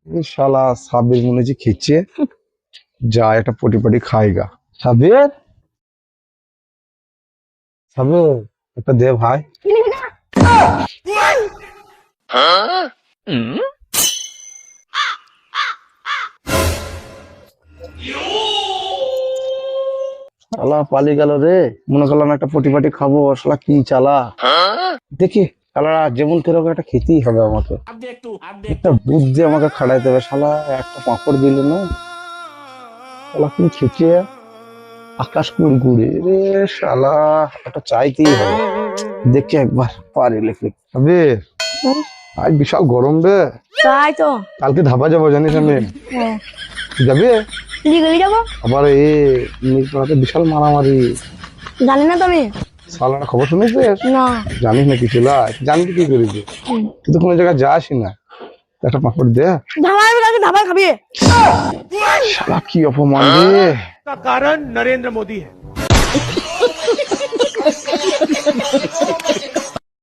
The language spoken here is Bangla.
এই শালা সাবির মনে যে খেচ্ছে, যা একটা পটি পটি খাইগা। সাবির, সাবির, একটা দে ভাই। শালা পালিয়ে গেল রে, মনে করলাম একটা পটি পাটি খাবো, শালা কি চালা। দেখি শালা যেমন কেরকম একটা খেতেই হবে আমাকে, একটা বুদ্ধি আমাকে খাড়াইতে হবে। শালা একটা পাঁপড় দিল না, শালা কি খেছে, আকাশ কুড়কুড়ে রে। শালা একটা চাইতেই হবে, দেখি একবার পারি লেখে হবে। আজ বিশাল গরম রে, তাই তো। কালকে ধাবা যাবো জানিস আমি। হ্যাঁ। যাবি? দিঘলি যাবো। আবার মিরপুরাতে বিশাল মারামারি। জানি না তুমি। শালার খবর শুনেছিস? না। জানিস না কিছু লা, জানবি কি করেছি, তুই তো কোনো জায়গায় যাসই না। একটা পাঁপড় দে। ধাবায় যাচ্ছি, ধাবায় খাবি। শালা কি অপমান রে। का कारण नरेंद्र मोदी है।